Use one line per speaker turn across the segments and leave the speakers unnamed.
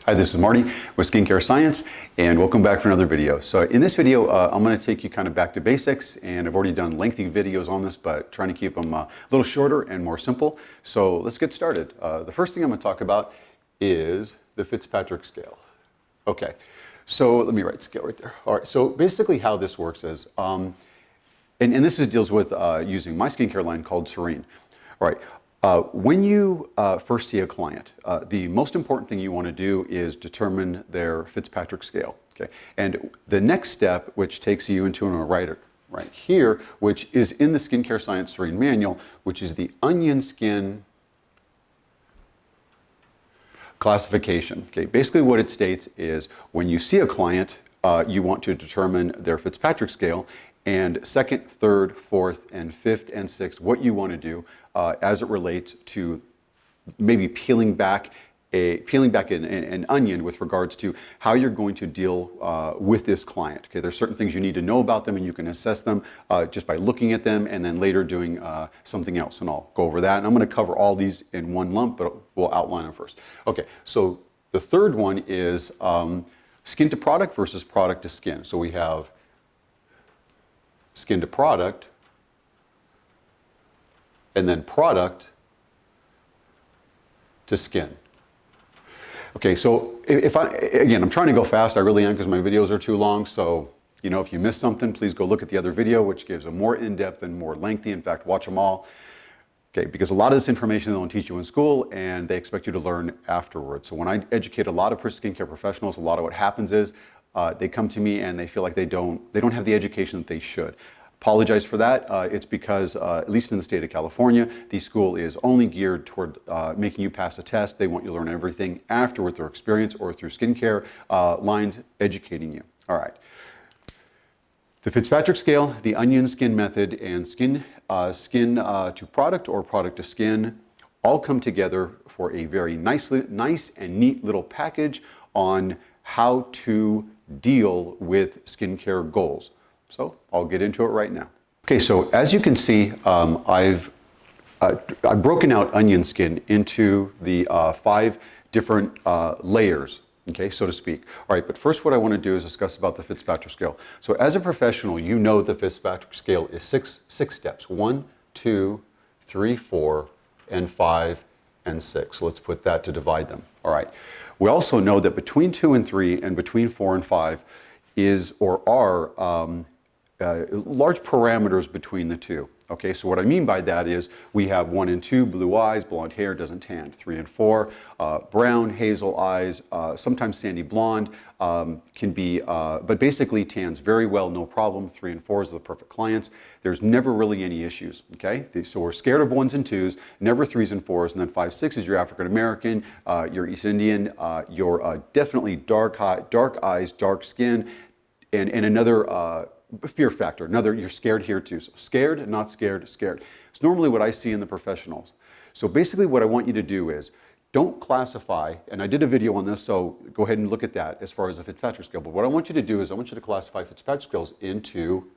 Hi, this is Marty with Skincare Science, and welcome back for another video. So in this video, I'm going to take you kind of back to basics, and I've already done lengthy videos on this, but trying to keep them a little shorter and more simple. So let's get started. The first thing I'm going to talk about is the Fitzpatrick scale. Okay, so let me write scale right there. All right, so basically how this works is, and this deals with using my skincare line called Serene. All right. When you first see a client, the most important thing you want to do is determine their Fitzpatrick scale. Okay, and the next step, which takes you into right here, which is in the Skincare Science Serene manual, which is the onion skin classification. Okay, basically what it states is when you see a client, you want to determine their Fitzpatrick scale. And second, third, fourth, and fifth, and sixth, what you want to do as it relates to maybe peeling back an onion with regards to how you're going to deal with this client. Okay, there's certain things you need to know about them, and you can assess them just by looking at them, and then later doing something else. And I'll go over that. And I'm going to cover all these in one lump, but we'll outline them first. Okay, so the third one is skin to product versus product to skin. So we have skin to product, and then product to skin. Okay, so again, I'm trying to go fast, I really am, because my videos are too long, so if you missed something, please go look at the other video, which gives a more in-depth and more lengthy. In fact, watch them all. Okay, because a lot of this information they don't teach you in school, and they expect you to learn afterwards. So when I educate a lot of skincare professionals, a lot of what happens is they come to me and they feel like they don't have the education that they should. Apologize for that. It's because, at least in the state of California, the school is only geared toward making you pass a test. They want you to learn everything afterward through experience or through skincare lines educating you. All right. The Fitzpatrick scale, the onion skin method, and skin to product or product to skin all come together for a very nice and neat little package on how to deal with skincare goals. So I'll get into it right now. Okay, so as you can see, I've broken out onion skin into the 5 different layers, okay, so to speak. All right, but first what I want to do is discuss about the Fitzpatrick scale. So as a professional, you know the Fitzpatrick scale is six steps: 1, 2, 3, 4, and 5, and 6. So let's put that to divide them. All right. We also know that between 2 and 3 and between 4 and 5 are large parameters between the two. Okay, so what I mean by that is we have 1 and 2, blue eyes, blonde hair, doesn't tan. 3 and 4, brown, hazel eyes, sometimes sandy blonde, can be, but basically tans very well, no problem. 3 and 4s are the perfect clients. There's never really any issues, okay? So we're scared of 1s and 2s, never 3s and 4s, and then 5, 6 is you're African American, you're East Indian, you're definitely dark eyes, dark skin, and another fear factor. You're scared here too. So scared, not scared, scared. It's normally what I see in the professionals. So basically what I want you to do is don't classify, and I did a video on this, so go ahead and look at that as far as the Fitzpatrick scale. But what I want you to do is I want you to classify Fitzpatrick scales into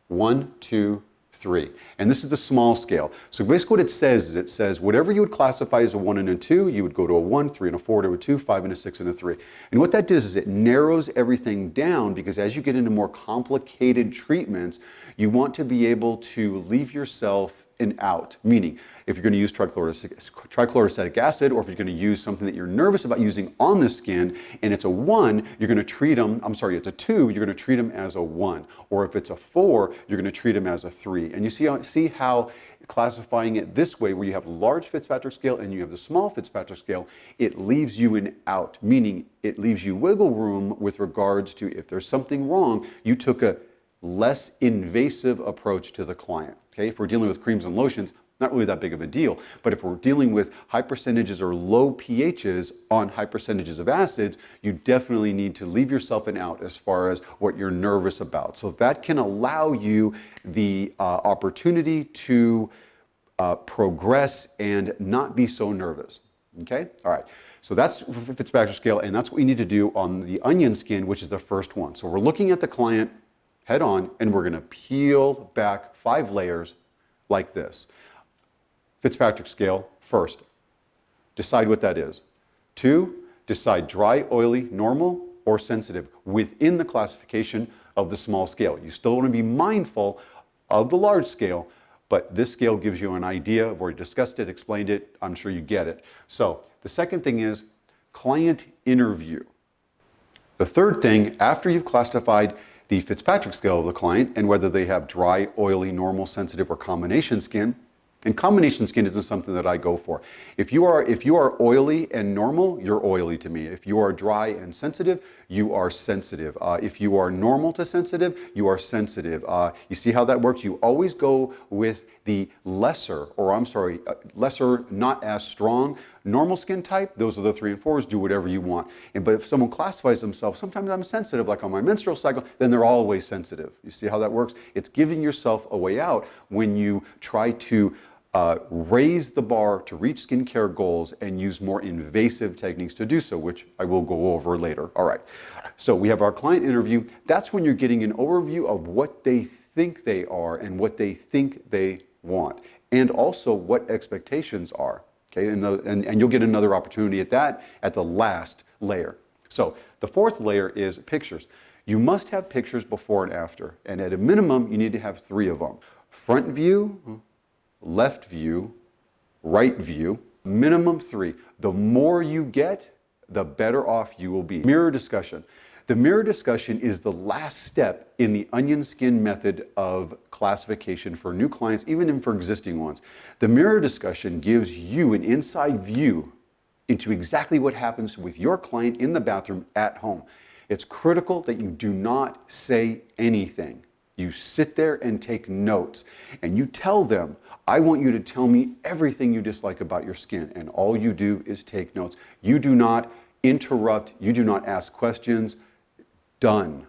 1, 2, 3. And this is the small scale. So basically what it says is it says whatever you would classify as a 1 and a 2, you would go to a 1, 3 and a 4 to a 2, 5 and a 6 and a 3. And what that does is it narrows everything down, because as you get into more complicated treatments, you want to be able to leave yourself an out. Meaning, if you're going to use trichloroacetic acid, or if you're going to use something that you're nervous about using on the skin, and it's a 1, you're going to treat them, it's a 2, you're going to treat them as a 1. Or if it's a 4, you're going to treat them as a 3. And you see how classifying it this way, where you have the large Fitzpatrick scale and you have the small Fitzpatrick scale, it leaves you an out. Meaning, it leaves you wiggle room with regards to if there's something wrong, you took a less invasive approach to the client. Okay, if we're dealing with creams and lotions, not really that big of a deal. But if we're dealing with high percentages or low pHs on high percentages of acids, you definitely need to leave yourself an out as far as what you're nervous about. So that can allow you the opportunity to progress and not be so nervous. Okay, all right. So that's Fitzpatrick scale, and that's what we need to do on the onion skin, which is the first one. So we're looking at the client head on, and we're going to peel back 5 layers like this. Fitzpatrick scale first. Decide what that is. 2, Decide dry, oily, normal, or sensitive within the classification of the small scale. You still want to be mindful of the large scale, but this scale gives you an idea. I've already discussed it, explained it. I'm sure you get it. So the second thing is client interview. The third thing, after you've classified the Fitzpatrick scale of the client and whether they have dry, oily, normal, sensitive, or combination skin, and combination skin isn't something that I go for. If you are oily and normal, you're oily to me. If you are dry and sensitive, you are sensitive. If you are normal to sensitive, you are sensitive. You see how that works? You always go with the lesser, not as strong. Normal skin type, those are the 3 and 4s, do whatever you want. But if someone classifies themselves, sometimes I'm sensitive, like on my menstrual cycle, then they're always sensitive. You see how that works? It's giving yourself a way out when you try to raise the bar to reach skincare goals and use more invasive techniques to do so, which I will go over later. All right, so we have our client interview. That's when you're getting an overview of what they think they are and what they think they want, and also what expectations are. Okay, and you'll get another opportunity at that at the last layer. So the fourth layer is pictures. You must have pictures before and after, and at a minimum, you need to have 3 of them. Front view, left view, right view, minimum 3. The more you get, the better off you will be. Mirror discussion. The mirror discussion is the last step in the onion skin method of classification for new clients, even for existing ones. The mirror discussion gives you an inside view into exactly what happens with your client in the bathroom at home. It's critical that you do not say anything. You sit there and take notes, and you tell them, I want you to tell me everything you dislike about your skin, and all you do is take notes. You do not interrupt, you do not ask questions. Done.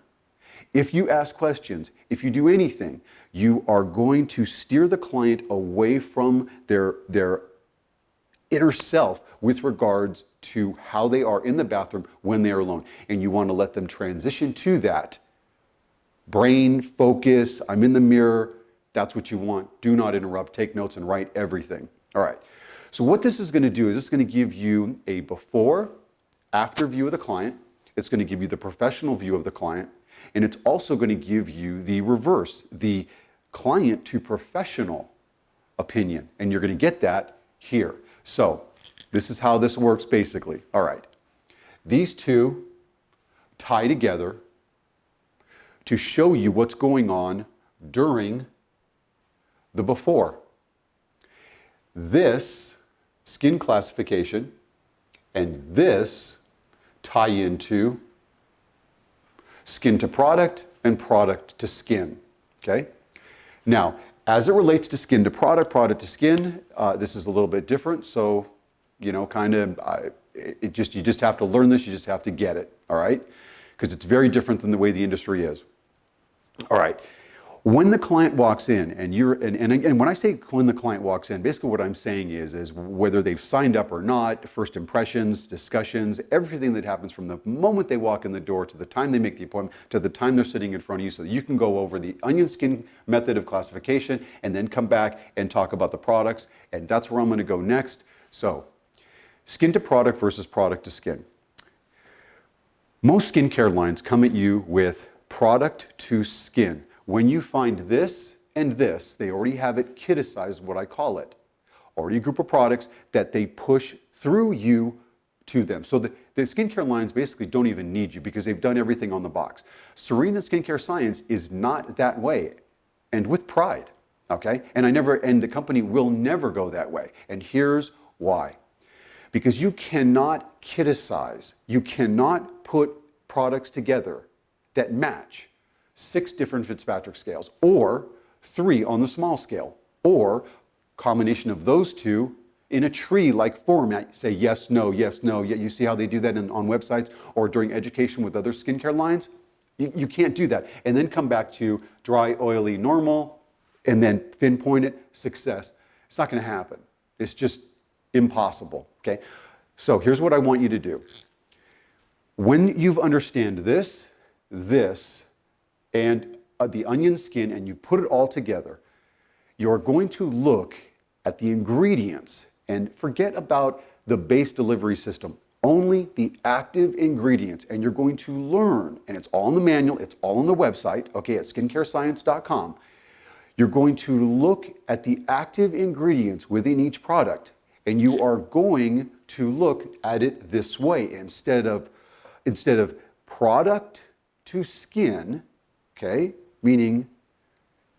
If you ask questions, if you do anything, you are going to steer the client away from their inner self with regards to how they are in the bathroom when they are alone. And you want to let them transition to that. Brain, focus, I'm in the mirror. That's what you want. Do not interrupt, take notes, and write everything. All right. So what this is going to do is it's going to give you a before, after view of the client. It's going to give you the professional view of the client. And it's also going to give you the reverse, the client to professional opinion. And you're going to get that here. So this is how this works basically. All right. These two tie together to show you what's going on during the before. This skin classification and this tie into skin to product and product to skin. Okay? Now, as it relates to skin to product, product to skin, this is a little bit different. So, you know, you just have to learn this. You just have to get it. All right? Because it's very different than the way the industry is. All right. When the client walks in, and again, when I say when the client walks in, basically what I'm saying is whether they've signed up or not, first impressions, discussions, everything that happens from the moment they walk in the door to the time they make the appointment, to the time they're sitting in front of you, so that you can go over the onion skin method of classification and then come back and talk about the products. And that's where I'm going to go next. So, skin to product versus product to skin. Most skincare lines come at you with product to skin. When you find this and this, they already have it kiticized, what I call it. Already a group of products that they push through you to them. So the skincare lines basically don't even need you because they've done everything on the box. Serene Skincare Science is not that way, and with pride, okay? And the company will never go that way. And here's why. Because you cannot kiticize, you cannot put products together that match 6 different Fitzpatrick scales, or 3 on the small scale, or combination of those 2 in a tree-like format. Say yes, no, yes, no. You see how they do that on websites or during education with other skincare lines? You can't do that. And then come back to dry, oily, normal, and then pinpoint it, success. It's not going to happen. It's just impossible, okay? So here's what I want you to do. When you understand this, and the onion skin, and you put it all together, you're going to look at the ingredients and forget about the base delivery system. only the active ingredients, and you're going to learn, and it's all in the manual, it's all on the website, okay, at skincarescience.com. You're going to look at the active ingredients within each product, and you are going to look at it this way instead of product to skin, okay, meaning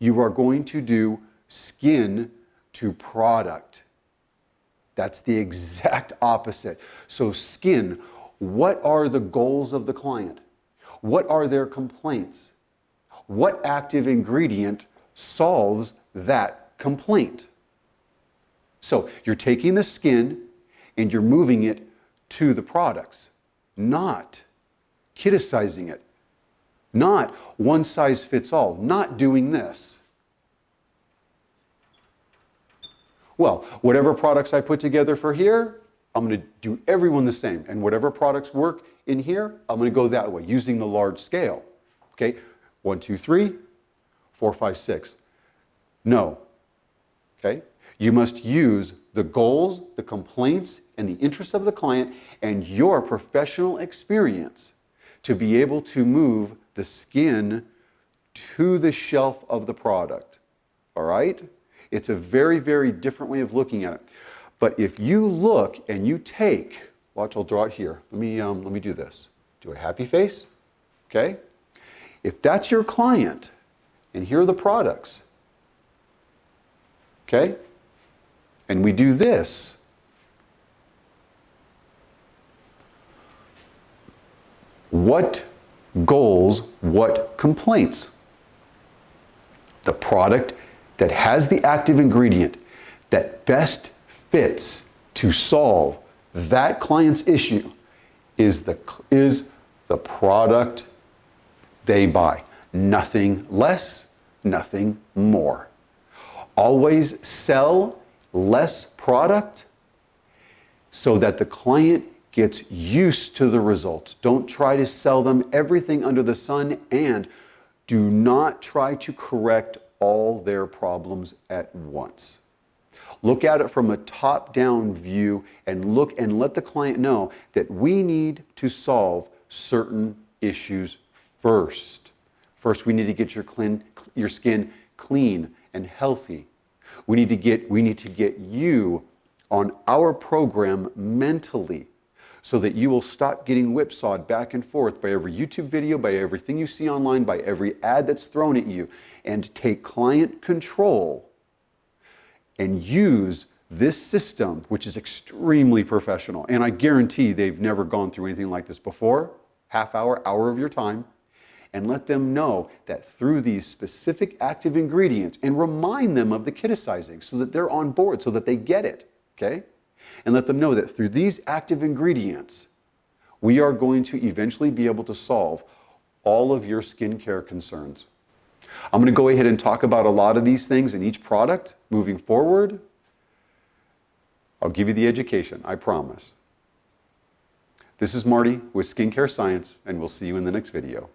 you are going to do skin to product. That's the exact opposite. So skin, what are the goals of the client? What are their complaints? What active ingredient solves that complaint? So you're taking the skin and you're moving it to the products, not criticizing it, not one size fits all, not doing this. Well, whatever products I put together for here, I'm going to do everyone the same. And whatever products work in here, I'm going to go that way using the large scale. Okay, 1, 2, 3, 4, 5, 6. No. Okay, you must use the goals, the complaints, and the interests of the client and your professional experience to be able to move the skin to the shelf of the product. All right? It's a very, very different way of looking at it. But if you look and you take, watch, I'll draw it here. Let me do this. Do a happy face, okay? If that's your client, and here are the products, okay? And we do this. What goals, what complaints? The product that has the active ingredient that best fits to solve that client's issue is the product they buy. Nothing less, nothing more. Always sell less product so that the client gets used to the results. Don't try to sell them everything under the sun, and do not try to correct all their problems at once. Look at it from a top-down view and look and let the client know that we need to solve certain issues first. First, we need to get your skin clean and healthy. We need to get you on our program mentally so that you will stop getting whipsawed back and forth by every YouTube video, by everything you see online, by every ad that's thrown at you, and take client control and use this system, which is extremely professional. And I guarantee they've never gone through anything like this before. Half hour, hour of your time. And let them know that through these specific active ingredients, and remind them of the criticizing so that they're on board, so that they get it, okay? And let them know that through these active ingredients, we are going to eventually be able to solve all of your skincare concerns. I'm going to go ahead and talk about a lot of these things in each product moving forward. I'll give you the education, I promise. This is Marty with Skincare Science, and we'll see you in the next video.